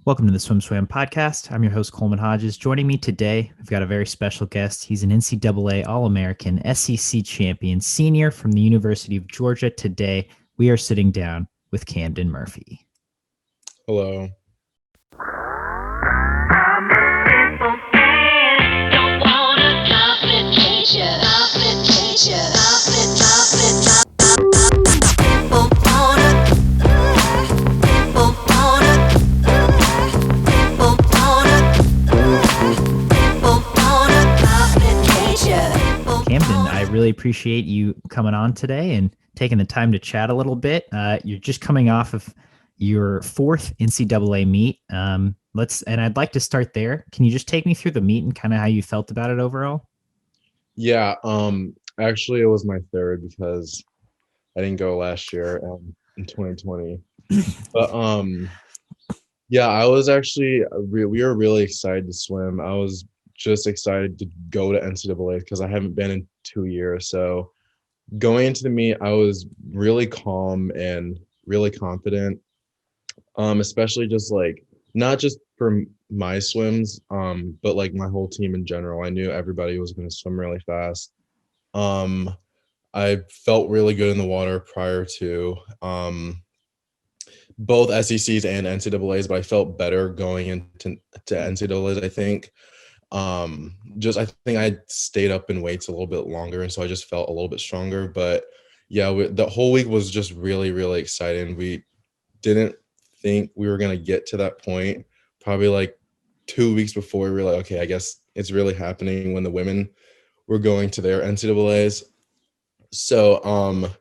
Welcome to the SwimSwam podcast. I'm your host, Coleman Hodges. Joining me today, we've got a very special guest. He's an NCAA All-American, SEC champion, senior from the University of Georgia. Today, we are sitting down with Camden Murphy. Hello. Camden, I really appreciate you coming on today and taking the time to chat a little bit. You're just coming off of your fourth NCAA meet. And I'd like to start there. Can you just take me through the meet and kind of how you felt about it overall? Yeah, actually it was my third because I didn't go last year in 2020. But yeah, I was actually we were really excited to swim. I was just excited to go to NCAA because I haven't been in 2 years. So going into the meet, I was really calm and really confident. Especially just like not just for my swims, but like my whole team in general. I knew everybody was going to swim really fast. Um, I felt really good in the water prior to both SECs and NCAAs, but I felt better going into NCAAs, I think. Just I think I stayed up in weights a little bit longer, and so I just felt a little bit stronger. But yeah, the whole week was just really, really exciting. We didn't think we were going to get to that point. Probably like 2 weeks before, we were like, okay, I guess it's really happening when the women were going to their NCAAs. So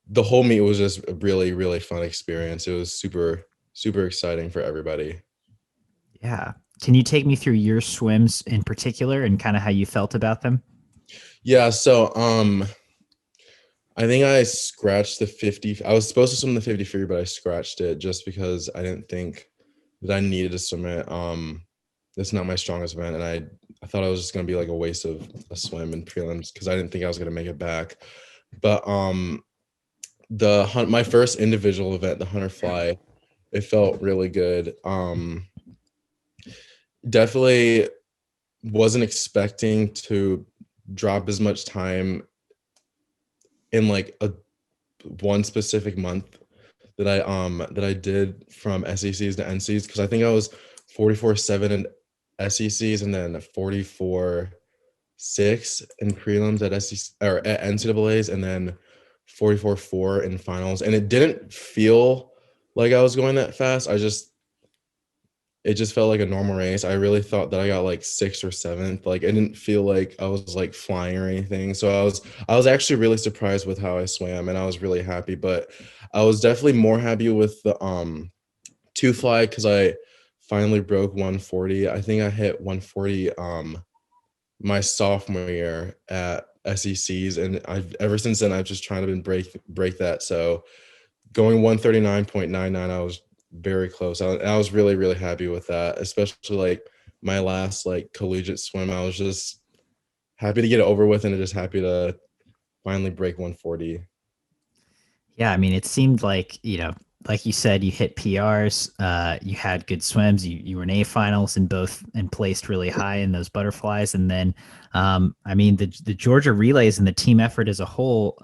the whole meet was just a really, really fun experience. It was super, super exciting for everybody. Yeah. Can you take me through your swims in particular and kind of how you felt about them? Yeah, so I think I scratched the 50. I was supposed to swim the 50 free, but I scratched it just because I didn't think that I needed to swim it. It's not my strongest event, and I thought I was just gonna be like a waste of a swim in prelims because I didn't think I was gonna make it back. But my first individual event, the hunter fly, it felt really good. Definitely wasn't expecting to drop as much time in like a one specific month that I did from SECs to NCs, because I think I was 44.7 in SECs and then 44.6 in prelims at SEC or at NCAAs, and then 44.4 in finals. And it didn't feel like I was going that fast. It just felt like a normal race. I really thought that I got like sixth or seventh. Like I didn't feel like I was like flying or anything. So I was actually really surprised with how I swam, and I was really happy. But I was definitely more happy with the two fly because I finally broke 140. I think I hit 140 my sophomore year at SECs, and I've ever since then I've just trying to break that. So going 139.99, I was very close. I was really, really happy with that, especially like my last like collegiate swim. I was just happy to get it over with and just happy to finally break 140. Yeah, I mean, it seemed like, like you said, you hit PRs, you had good swims, you were in A finals in both and placed really high in those butterflies. And then, I mean, the Georgia relays and the team effort as a whole,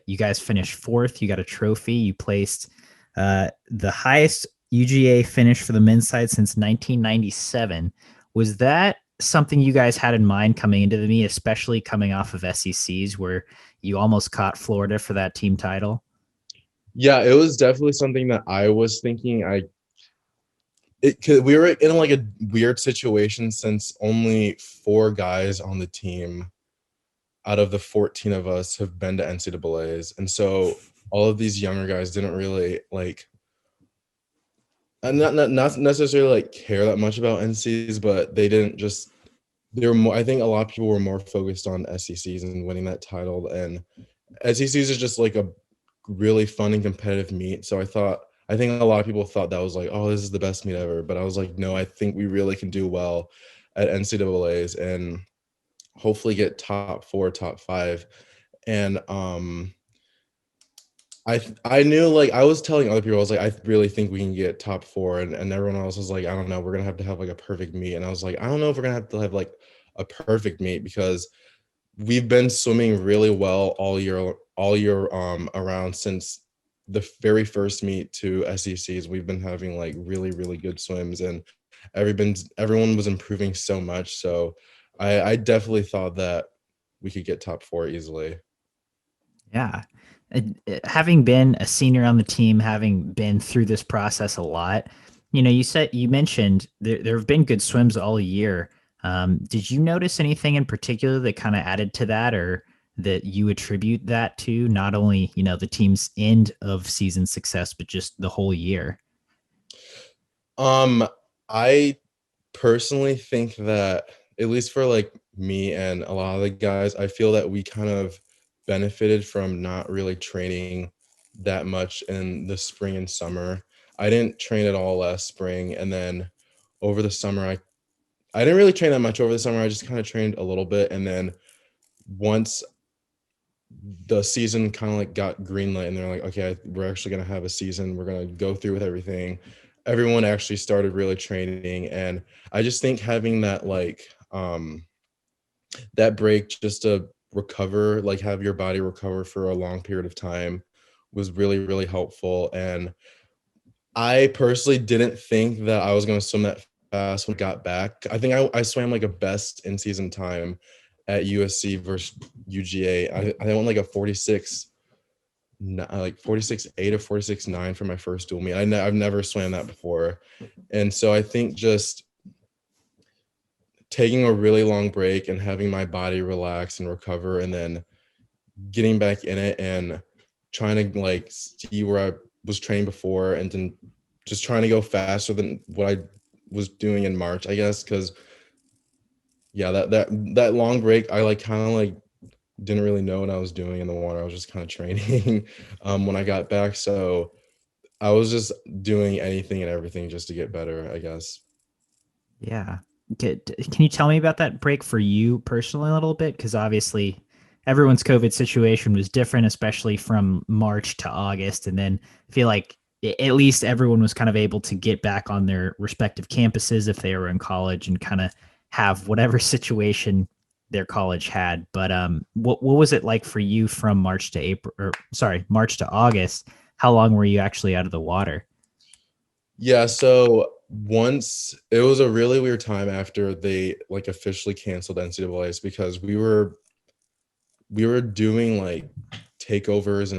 you guys finished fourth, you got a trophy, you placed the highest UGA finish for the men's side since 1997. Was that something you guys had in mind coming into the meet, especially coming off of SECs where you almost caught Florida for that team title? Yeah, it was definitely something that I was thinking. We were in like a weird situation since only 4 guys on the team out of the 14 of us have been to NCAAs, and so all of these younger guys didn't really like not necessarily like care that much about NCs, but they were more. I think a lot of people were more focused on SECs and winning that title, and SECs is just like a really fun and competitive meet. So I think a lot of people thought that was like, oh, this is the best meet ever. But I was like, no, I think we really can do well at NCAAs and hopefully get top 4, top 5. And I knew, like, I was telling other people, I was like, I really think we can get top four, and everyone else was like, I don't know, we're gonna have to have like a perfect meet, and I was like, I don't know if we're gonna have to have like a perfect meet because we've been swimming really well all year around since the very first meet to SECs. We've been having like really really good swims, and everyone was improving so much. So I definitely thought that we could get top four easily. Yeah. Having been a senior on the team, having been through this process a lot, you mentioned there have been good swims all year. Did you notice anything in particular that kind of added to that, or that you attribute that to? Not only the team's end of season success, but just the whole year. Um, I personally think that, at least for like me and a lot of the guys, I feel that we kind of benefited from not really training that much in the spring and summer. I didn't train at all last spring, and then over the summer I didn't really train that much over the summer. I just kind of trained a little bit, and then once the season kind of like got greenlit and they're like, okay, we're actually going to have a season, we're going to go through with everything, everyone actually started really training. And I just think having that like that break just to recover, like have your body recover for a long period of time, was really really helpful. And I personally didn't think that I was going to swim that fast when I got back. I think I swam like a best in season time at USC versus UGA. I went like a 46, like 46.8 or 46.9 for my first dual meet. I've never swam that before. And so I think just taking a really long break and having my body relax and recover, and then getting back in it and trying to like see where I was training before, and then just trying to go faster than what I was doing in March, I guess. Cause yeah, that long break, I like kind of like didn't really know what I was doing in the water. I was just kind of training when I got back. So I was just doing anything and everything just to get better, I guess. Yeah. Can you tell me about that break for you personally a little bit? Because obviously everyone's COVID situation was different, especially from March to August. And then I feel like at least everyone was kind of able to get back on their respective campuses if they were in college and kind of have whatever situation their college had. But what was it like for you from March to April, or sorry, March to August? How long were you actually out of the water? Yeah, so once it was a really weird time after they like officially canceled NCAAs, because we were doing like takeovers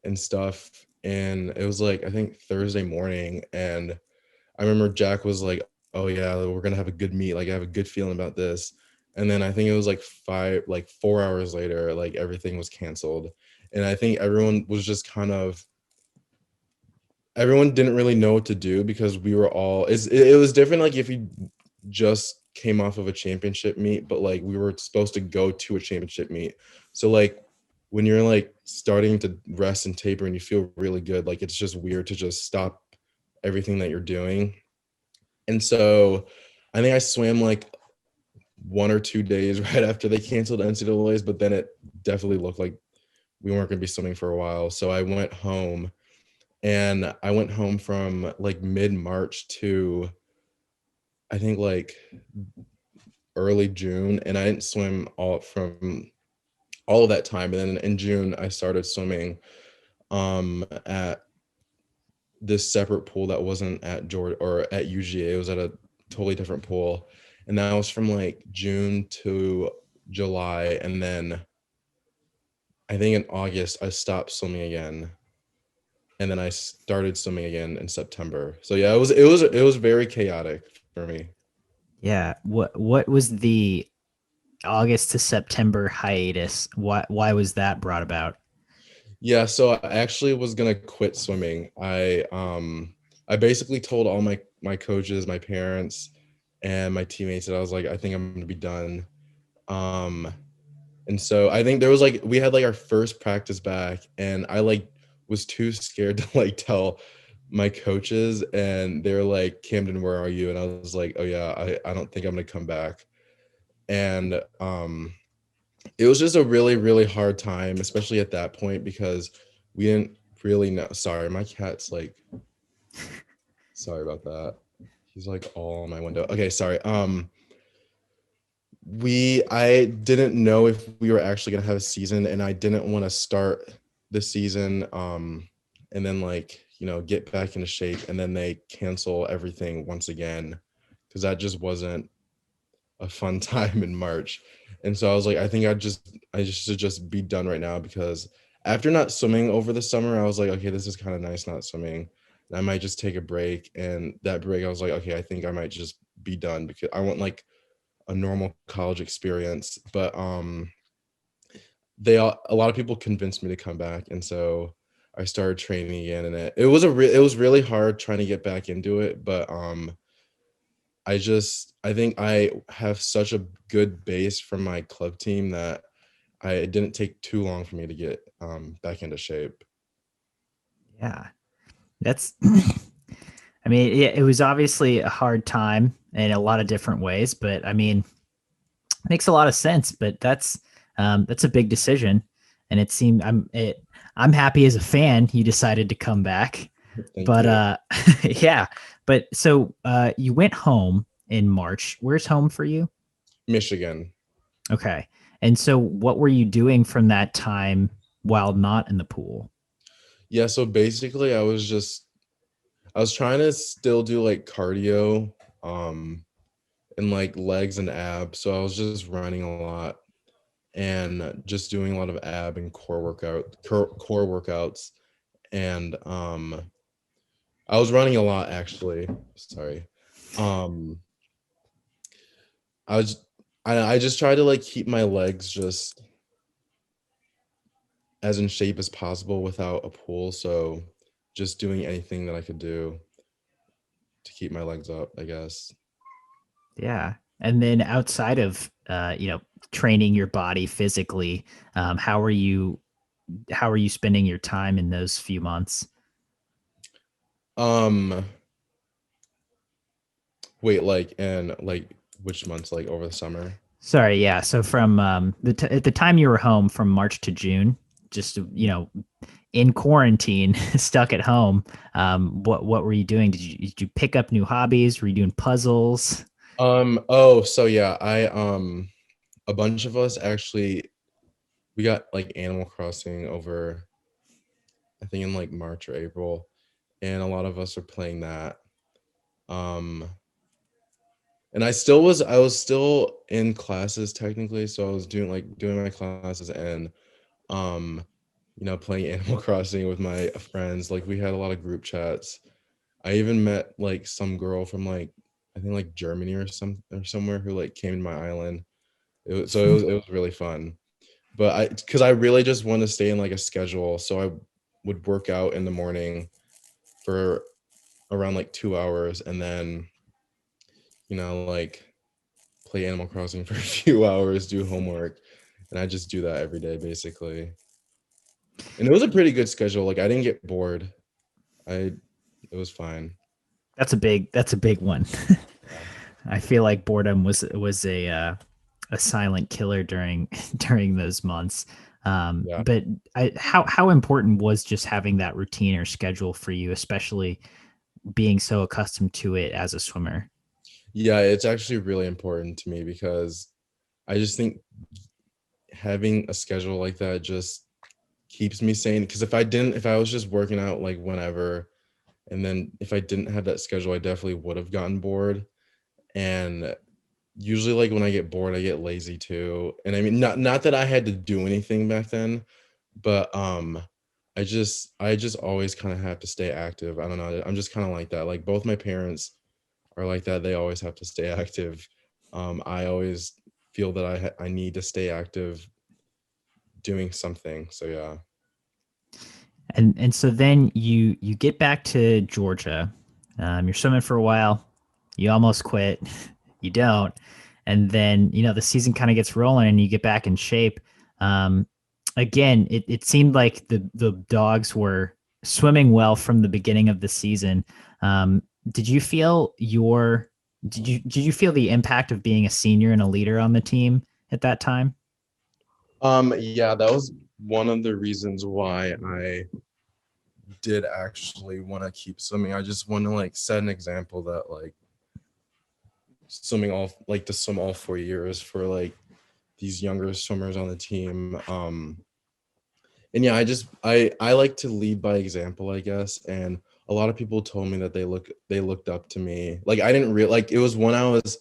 and stuff, and it was like I think Thursday morning, and I remember Jack was like, "Oh yeah, we're gonna have a good meet. Like I have a good feeling about this." And then I think it was like 4 hours later, like everything was canceled, and I think everyone didn't really know what to do, because we were all it was different like if you just came off of a championship meet, but like we were supposed to go to a championship meet. So like when you're like starting to rest and taper and you feel really good, like it's just weird to just stop everything that you're doing. And so I think I swam like 1 or 2 days right after they canceled NCAAs, but then it definitely looked like we weren't going to be swimming for a while. So I went home from like mid March to I think like early June, and I didn't swim all of that time. And then in June, I started swimming at this separate pool that wasn't at Georgia or at UGA. It was at a totally different pool, and that was from like June to July, and then I think in August I stopped swimming again, and then I started swimming again in September. So yeah, it was very chaotic for me. Yeah. What was the August to September hiatus? Why was that brought about? Yeah, so I actually was gonna quit swimming. I basically told all my coaches, my parents, and my teammates that I was like, I think I'm gonna be done. Um, and so I think there was like we had like our first practice back, and I like was too scared to like tell my coaches, and they were like, Camden, where are you? And I was like, oh yeah, I don't think I'm gonna come back. And it was just a really, really hard time, especially at that point, because we didn't really know. Sorry, my cat's like, sorry about that. He's like all on my window. Okay, sorry. I didn't know if we were actually gonna have a season, and I didn't want to start the season, and then like get back into shape, and then they cancel everything once again, because that just wasn't a fun time in March. And so I was like, I think I just should just be done right now, because after not swimming over the summer, I was like, okay, this is kind of nice not swimming. And I might just take a break. And that break, I was like, okay, I think I might just be done, because I want like a normal college experience. But a lot of people convinced me to come back, and so I started training again, and it was really hard trying to get back into it, but I think I have such a good base from my club team that it didn't take too long for me to get back into shape. Yeah, that's. I mean, it was obviously a hard time in a lot of different ways, but I mean, makes a lot of sense. But that's a big decision, and it seemed I'm happy as a fan you decided to come back. Thank But you. yeah, but so you went home in March. Where's home for you? Michigan. Okay. And so what were you doing from that time while not in the pool? Yeah, so basically I was trying to still do like cardio and like legs and abs. So I was just running a lot and just doing a lot of ab and core workouts, and I was running a lot actually. Sorry. Um I was I just try to like keep my legs just as in shape as possible without a pool. So just doing anything that I could do to keep my legs up, I guess. Yeah. And then outside of training your body physically, how are you spending your time in those few months? Um Wait, like and like which months, like over the summer? Sorry, yeah. So from at the time you were home from March to June, just in quarantine, stuck at home. What were you doing? Did you pick up new hobbies? Were you doing puzzles? Oh, so yeah, I a bunch of us actually we got like Animal Crossing over, I think in like March or April, and a lot of us are playing that. Um and I was still in classes technically, so I was doing my classes and um playing Animal Crossing with my friends. Like we had a lot of group chats. I even met like some girl from like I think like Germany or somewhere who like came to my island. It was really fun. But because I really just want to stay in like a schedule, so I would work out in the morning for around like 2 hours, and then like play Animal Crossing for a few hours, do homework, and I just do that every day basically. And it was a pretty good schedule. Like I didn't get bored. I It was fine. That's a big one. Yeah. I feel like boredom was a silent killer during during those months. Yeah. But how important was just having that routine or schedule for you, especially being so accustomed to it as a swimmer? Yeah, it's actually really important to me, because I just think having a schedule like that just keeps me sane. Because if I was just working out like whenever, and then if I didn't have that schedule, I definitely would have gotten bored. And usually, like when I get bored, I get lazy too. And I mean, not that I had to do anything back then, but I just always kind of have to stay active. I don't know. I'm just kind of like that. Like both my parents are like that. They always have to stay active. I always feel that I need to stay active doing something. So yeah. And so then you get back to Georgia. You're swimming for a while. You almost quit. You don't, and then the season kind of gets rolling, and you get back in shape. Um, Again, it seemed like the dogs were swimming well from the beginning of the season. Did you feel your did you feel the impact of being a senior and a leader on the team at that time? Yeah, that was. one of the reasons why I did actually want to keep swimming. I just want to like set an example that like swimming all like to swim all 4 years for like these younger swimmers on the team. And yeah, I like to lead by example, I guess. And a lot of people told me that they looked up to me. Like I didn't real like it was when I was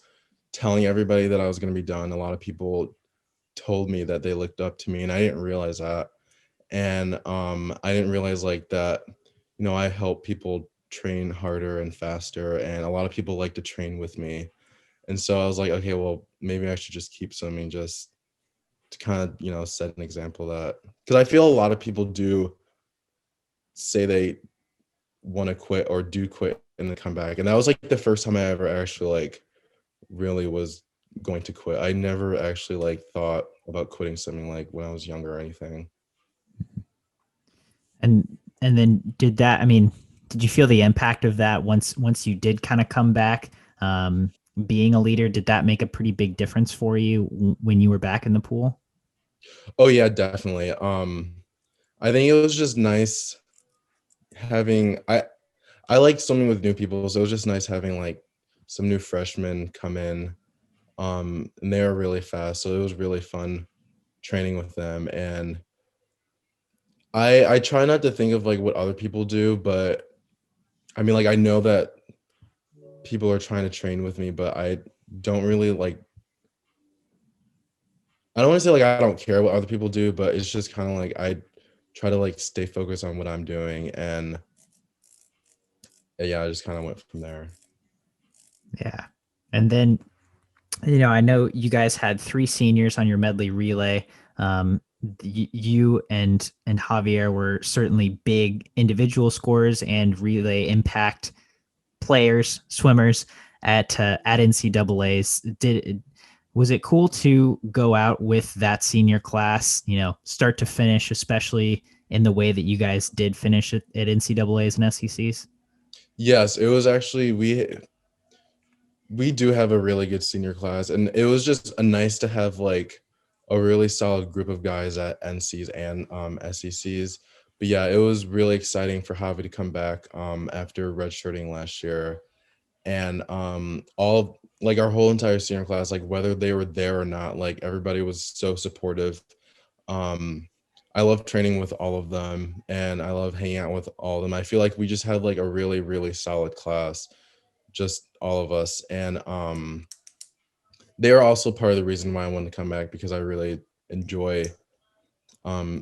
telling everybody that I was gonna be done. A lot of people told me that they looked up to me, and I didn't realize that. And I didn't realize like that, I help people train harder and faster, and a lot of people like to train with me. And so I was like, okay, well, maybe I should just keep swimming just to kind of, set an example of that. Because I feel a lot of people do say they want to quit or do quit and then come back. And that was like the first time I ever actually like really was going to quit. I never actually like thought about quitting swimming like when I was younger or anything. And then did that, I mean, did you feel the impact of that once you did kind of come back, being a leader? Did that make a pretty big difference for you when you were back in the pool? Oh yeah, definitely. I think it was just nice having I like swimming with new people, so it was just nice having like some new freshmen come in. And they were really fast, so it was really fun training with them. And I try not to think of like what other people do, but I mean like I know that people are trying to train with me, but I don't really like I don't want to say like I don't care what other people do, but it's just kind of like I try to like stay focused on what I'm doing. And yeah, I just kind of went from there. Yeah. And then, I know you guys had three seniors on your medley relay. You and Javier were certainly big individual scorers and relay impact players, swimmers at NCAAs. Was it cool to go out with that senior class, start to finish, especially in the way that you guys did finish at NCAAs and SECs? Yes, it was actually we do have a really good senior class, and it was just a nice to have like a really solid group of guys at NCs and SECs. But yeah, it was really exciting for Javi to come back after redshirting last year. And all like our whole entire senior class, like whether they were there or not, like everybody was so supportive. um I love training with all of them, and I love hanging out with all of them. I feel like we just had like a really really solid class, just all of us. And they are also part of the reason why I wanted to come back, because I really enjoy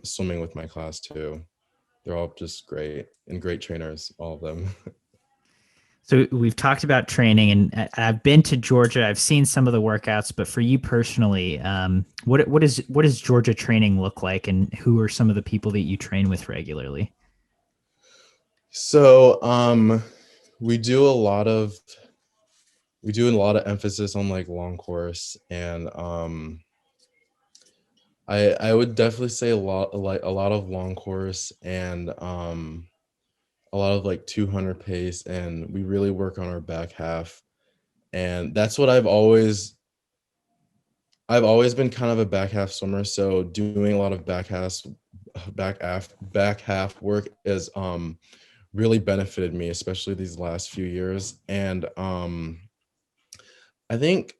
swimming with my class too. They're all just great and great trainers, all of them. So we've talked about training, and I've been to Georgia. I've seen some of the workouts, but for you personally, what does Georgia training look like, and who are some of the people that you train with regularly? So we do a lot of emphasis on like long course. And I would definitely say a lot of long course, and a lot of like 200 pace, and we really work on our back half. And that's what I've always been kind of a back half swimmer, so doing a lot of back half work is really benefited me, especially these last few years. And I think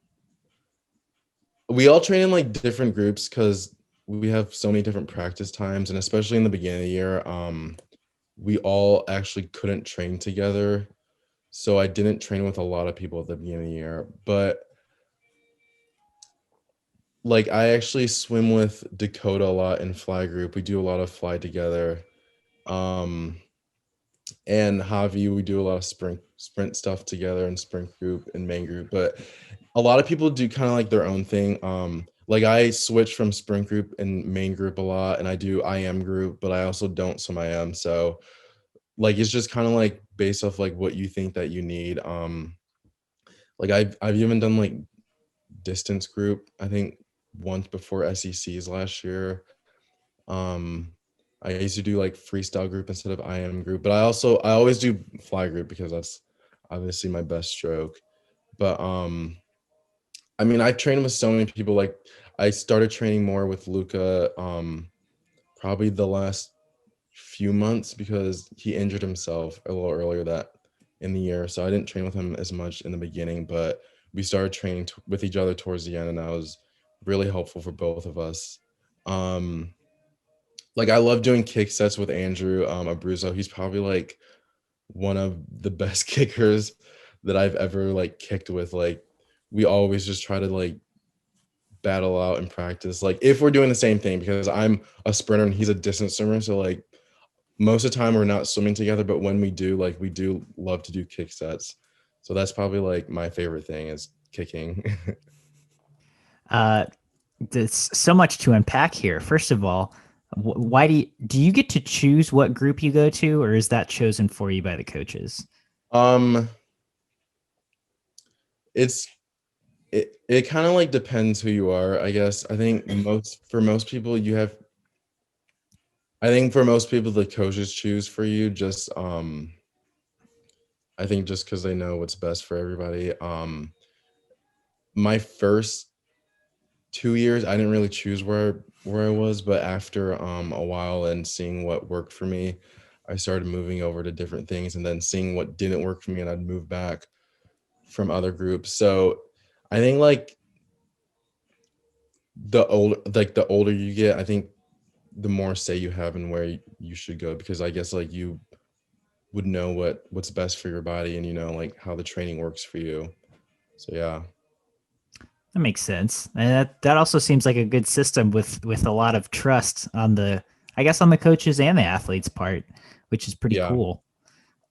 we all train in like different groups because we have so many different practice times. And especially in the beginning of the year, we all actually couldn't train together, so I didn't train with a lot of people at the beginning of the year. But like I actually swim with Dakota a lot in fly group. We do a lot of fly together. Um and Javi, we do a lot of sprint stuff together in sprint group and main group. But a lot of people do kind of like their own thing. Like I switch from sprint group and main group a lot, and I do IM group, but I also don't swim IM. So like it's just kind of like based off like what you think that you need. Like I've even done like distance group, I think once before SECs last year. Um, I used to do like freestyle group instead of IM group, but I always do fly group because that's obviously my best stroke. But I mean, I've trained with so many people. Like I started training more with Luca probably the last few months because he injured himself a little earlier that in the year. So I didn't train with him as much in the beginning, but we started training with each other towards the end, and that was really helpful for both of us. Um, like I love doing kick sets with Andrew Abruzzo. He's probably like one of the best kickers that I've ever like kicked with. Like we always just try to like battle out in practice. Like if we're doing the same thing, because I'm a sprinter and he's a distance swimmer, so like most of the time we're not swimming together, but when we do, like we do love to do kick sets. So that's probably like my favorite thing is kicking. Uh, there's so much to unpack here. First of all, why do you get to choose what group you go to, or is that chosen for you by the coaches? um it's it kind of like depends who you are, I guess. Most people you have I think for most people the coaches choose for you just I think just because they know what's best for everybody. My first 2 years, I didn't really choose where I was, but after a while and seeing what worked for me, I started moving over to different things and then seeing what didn't work for me, and I'd move back from other groups. So I think the older you get, I think the more say you have in where you should go, because I guess like you would know what's best for your body, and you know like how the training works for you. So yeah. That makes sense, and that also seems like a good system with a lot of trust on the, I guess, on the coaches and the athletes' part, which is pretty Yeah. cool.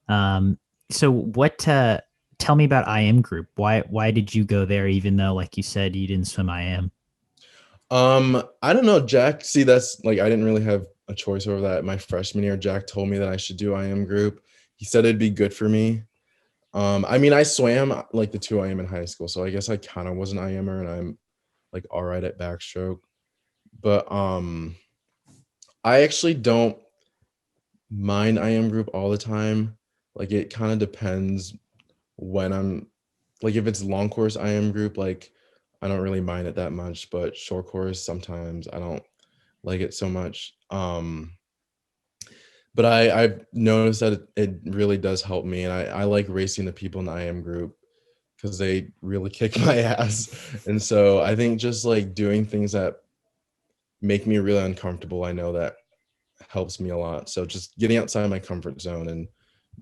Um, so what? Tell me about IM Group. Why did you go there, even though, like you said, you didn't swim IM? I don't know, Jack. See, that's like I didn't really have a choice over that. My freshman year, Jack told me that I should do IM group. He said it'd be good for me. I mean, I swam like the two IM in high school, so I guess I kind of was an IMer, and I'm like all right at backstroke. But I actually don't mind IM group all the time. Like it kind of depends when I'm like if it's long course IM group, like I don't really mind it that much, but short course sometimes I don't like it so much. But I've noticed that it really does help me, and I like racing the people in the IM group because they really kick my ass. And so I think just like doing things that make me really uncomfortable, I know that helps me a lot. So just getting outside my comfort zone and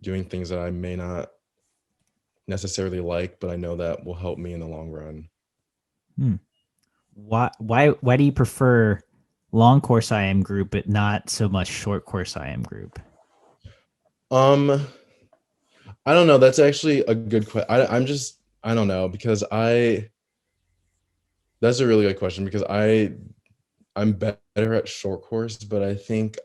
doing things that I may not necessarily like, but I know that will help me in the long run. Hmm. Why do you prefer long course IM Group but not so much short course IM Group? Um, I don't know. That's actually a good question. I don't know because that's a really good question because I'm better at short course, but I think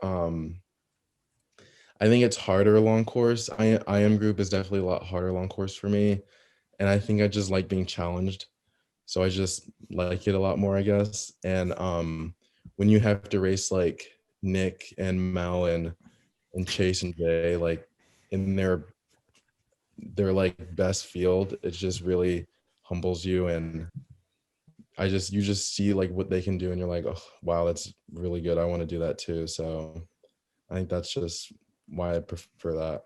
it's harder long course. IM group is definitely a lot harder long course for me, and I think I just like being challenged. So I just like it a lot more, I guess. And when you have to race like Nick and Mel and Chase and Jay like in their like best field, it just really humbles you, and you just see like what they can do and you're like, oh wow, that's really good. I want to do that too. So I think that's just why I prefer that.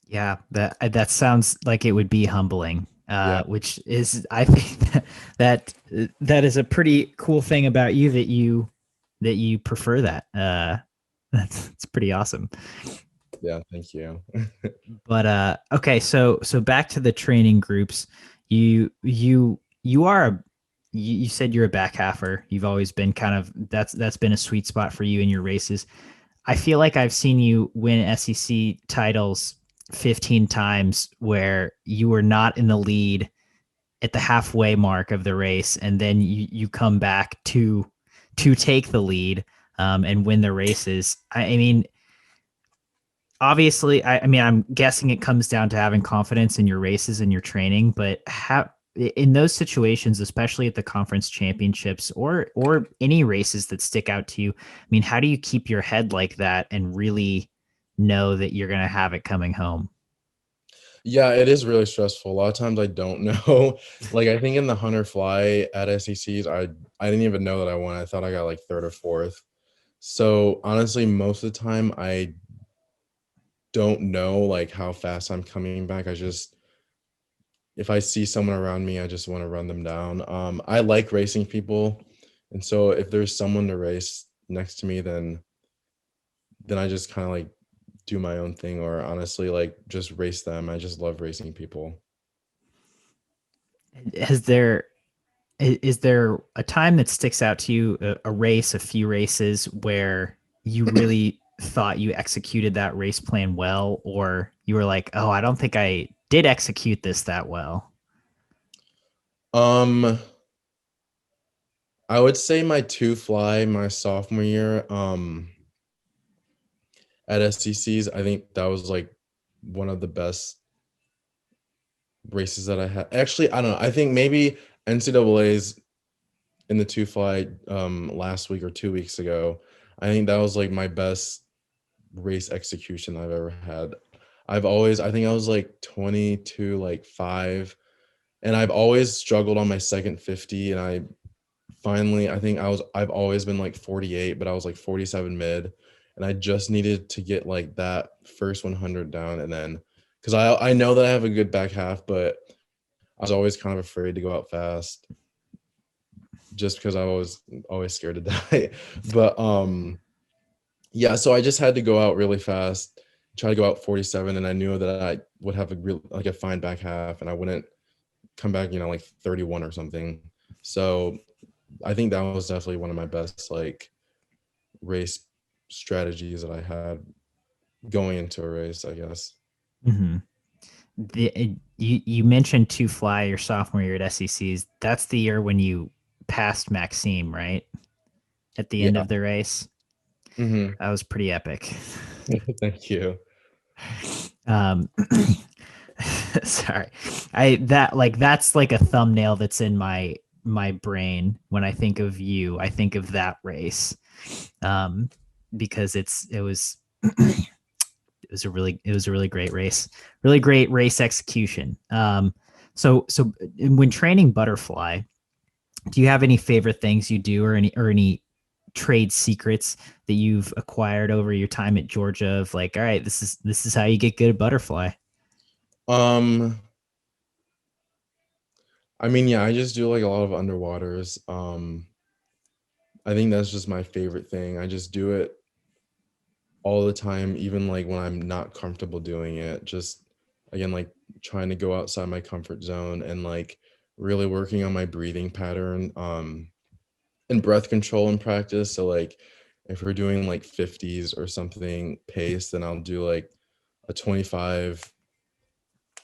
Yeah, that sounds like it would be humbling. Yeah. Which is, I think, that is a pretty cool thing about you, that you prefer that. That's it's pretty awesome. Yeah, thank you. But okay, so back to the training groups. You are you said you're a back halfer. You've always been kind of, that's been a sweet spot for you in your races. I feel like I've seen you win SEC titles 15 times where you were not in the lead at the halfway mark of the race, and then you come back to take the lead, and win the races. I mean, obviously, I mean, I'm guessing it comes down to having confidence in your races and your training, but how in those situations, especially at the conference championships or any races that stick out to you, I mean, how do you keep your head like that and really know that you're going to have it coming home? Yeah, it is really stressful. A lot of times I don't know. Like I think in the hunter fly at SECs, I didn't even know that I won. I thought I got like third or fourth. So honestly, most of the time I don't know like how fast I'm coming back. I just if I see someone around me, I just want to run them down. I like racing people, and so if there's someone to race next to me, then I just kind of like do my own thing, or honestly, like just race them. I just love racing people. Has there is there a time that sticks out to you, a race, a few races where you really thought you executed that race plan well, or you were like, oh, I don't think I did execute this that well? Um, I would say my two fly my sophomore year. At SCCs, I think that was like one of the best races that I had. Actually, I don't know. I think maybe NCAAs in the two fly last week or 2 weeks ago. I think that was like my best race execution I've ever had. I think I was like 22, like 5, and I've always struggled on my second 50, and I've always been like 48, but I was like 47 mid, and I just needed to get like that first 100 down, and then because I know that I have a good back half, but I was always kind of afraid to go out fast just because I was always scared to die. But yeah, so I just had to go out really fast, try to go out 47, and I knew that I would have a real like a fine back half, and I wouldn't come back, like 31 or something. So I think that was definitely one of my best like race strategies that I had going into a race, I guess. Mm-hmm. You mentioned two fly your sophomore year at SECs. That's the year when you passed Maxime, right? At the end Yeah. of the race. Hmm. That was pretty epic. Thank you. Um, sorry, I that like that's like a thumbnail that's in my brain when I think of you. I think of that race, um, because it was a really great race, really great race execution. So when training Butterfly, do you have any favorite things you do, or any trade secrets that you've acquired over your time at Georgia? Of like, all right, this is how you get good at Butterfly. Um, I mean, yeah, I just do like a lot of underwaters. I think that's just my favorite thing. I just do it all the time, even like when I'm not comfortable doing it. Just again, like trying to go outside my comfort zone and like really working on my breathing pattern. And breath control in practice. So like if we're doing like 50s or something pace, then I'll do like a 25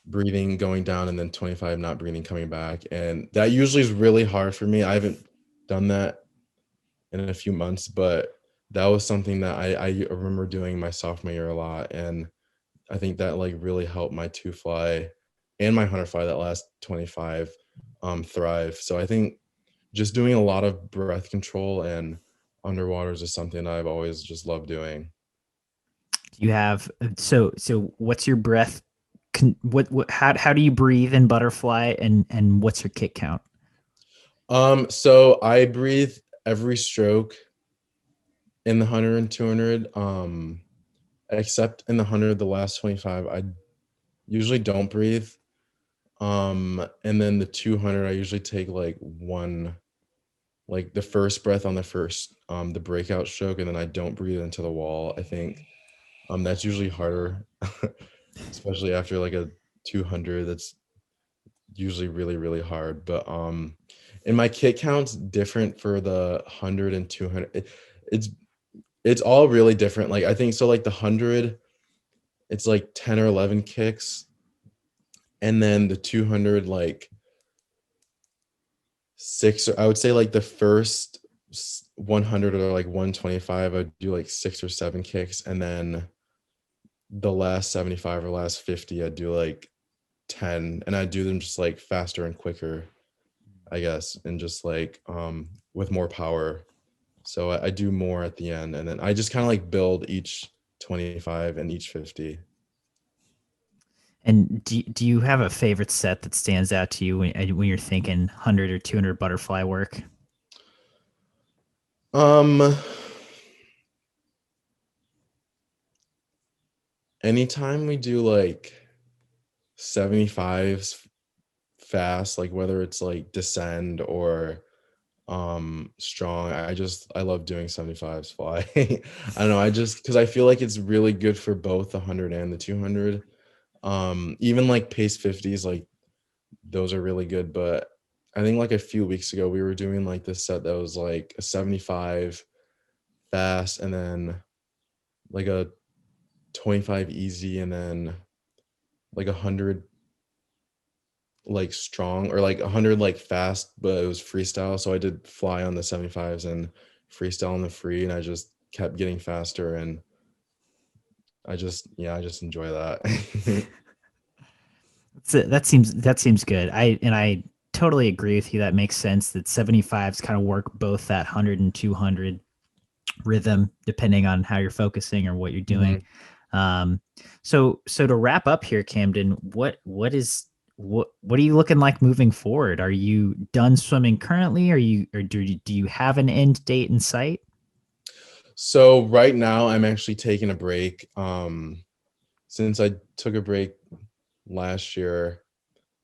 breathing going down and then 25 not breathing coming back. And that usually is really hard for me. I haven't done that in a few months, but that was something that I remember doing my sophomore year a lot. And I think that like really helped my two fly and my hunter fly that last 25 thrive. So I think just doing a lot of breath control and underwaters is something I've always just loved doing. Do you have so what's your breath? What how do you breathe in Butterfly, and what's your kick count? So I breathe every stroke in the 100 and 200, except in the 100, the last 25, I usually don't breathe. And then the 200, I usually take like one, like the first breath on the first, the breakout stroke, and then I don't breathe into the wall. I think, that's usually harder, especially after like a 200. That's usually really, really hard. But and my kick count's different for the 100 and 200. It's it's all really different. Like I think so like the 100, it's like 10 or 11 kicks, and then the 200 like 6, or I would say like the first 100 or like 125, I'd do like 6 or 7 kicks, and then the last 75 or last 50, I'd do like 10, and I'd do them just like faster and quicker, I guess, and just like with more power. So I do more at the end, and then I just kind of like build each 25 and each 50. And do you have a favorite set that stands out to you when you're thinking 100 or 200 Butterfly work? Um anytime we do like 75s fast, like whether it's like descend or strong, I love doing 75s fly. I don't know, I just because I feel like it's really good for both the 100 and the 200. Even like pace 50s, like those are really good, but I think like a few weeks ago we were doing like this set that was like a 75 fast and then like a 25 easy and then like 100 like strong or like 100 like fast, but it was freestyle. So I did fly on the 75s and freestyle on the free, and I just kept getting faster. And I just enjoy that. So that seems good. I totally agree with you. That makes sense. That 75s kind of work both that 100 and 200 rhythm, depending on how you're focusing or what you're doing. Mhm. Um, so to wrap up here, Camden, what are you looking like moving forward? Are you done swimming currently? Or do you have an end date in sight? So right now I'm actually taking a break. Since I took a break last year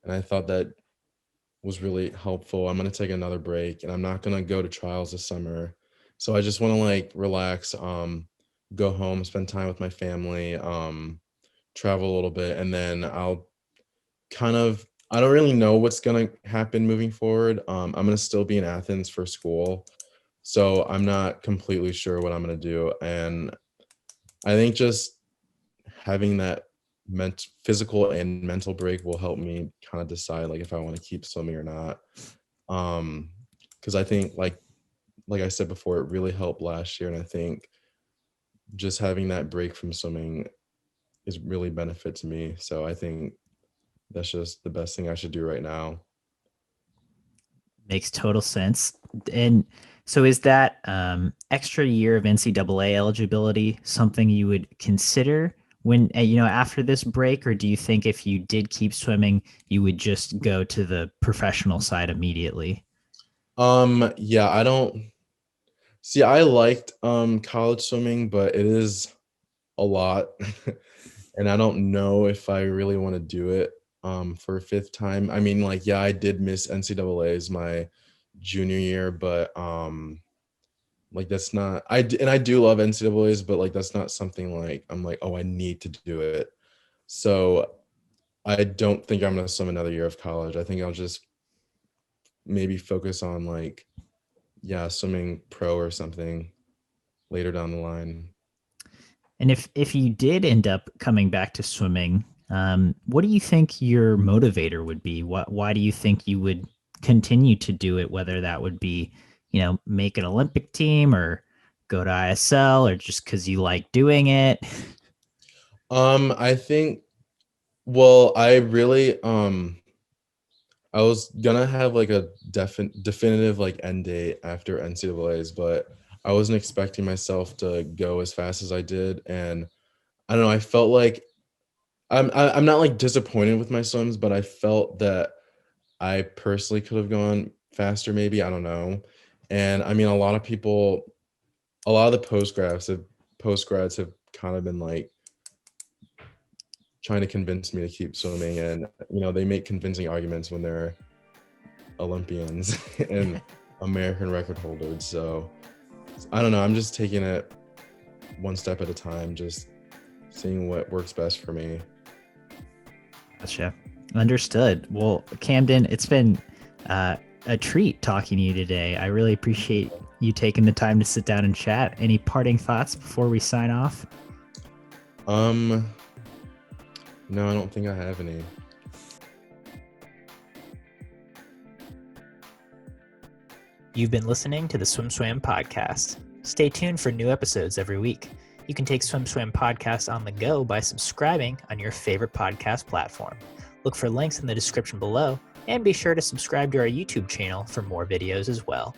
and I thought that was really helpful, I'm gonna take another break and I'm not gonna go to trials this summer. So I just wanna like relax, go home, spend time with my family, travel a little bit, and then I'll kind of I don't really know what's gonna happen moving forward. I'm gonna still be in Athens for school, so I'm not completely sure what I'm gonna do. And I think just having that physical and mental break will help me kind of decide like if I want to keep swimming or not. Um, because I think like I said before, it really helped last year, and I think just having that break from swimming is really benefits me. So I think that's just the best thing I should do right now. Makes total sense. And so is that extra year of NCAA eligibility something you would consider when, after this break? Or do you think if you did keep swimming, you would just go to the professional side immediately? Yeah, I don't see I liked college swimming, but it is a lot. And I don't know if I really want to do it for a fifth time. I mean, like, yeah, I did miss NCAAs my junior year, but like that's not and I do love NCAAs, but like that's not something like I'm like, oh, I need to do it. So I don't think I'm gonna swim another year of college. I think I'll just maybe focus on like, yeah, swimming pro or something later down the line. And if you did end up coming back to swimming, what do you think your motivator would be? Why do you think you would continue to do it? Whether that would be, make an Olympic team or go to ISL or just because you like doing it. I think well, I was gonna have like a definitive like end date after NCAAs, but I wasn't expecting myself to go as fast as I did, and I don't know. I felt like I'm not like disappointed with my swims, but I felt that I personally could have gone faster. Maybe I don't know. And I mean, a lot of the post grads have kind of been like trying to convince me to keep swimming, and they make convincing arguments when they're Olympians and American record holders. So I don't know. I'm just taking it one step at a time, just seeing what works best for me. Gotcha. Understood. Well, Camden, it's been a treat talking to you today. I really appreciate you taking the time to sit down and chat. Any parting thoughts before we sign off? Um, no, I don't think I have any. You've been listening to the SwimSwam podcast. Stay tuned for new episodes every week. You can take SwimSwam podcast on the go by subscribing on your favorite podcast platform. Look for links in the description below, and be sure to subscribe to our YouTube channel for more videos as well.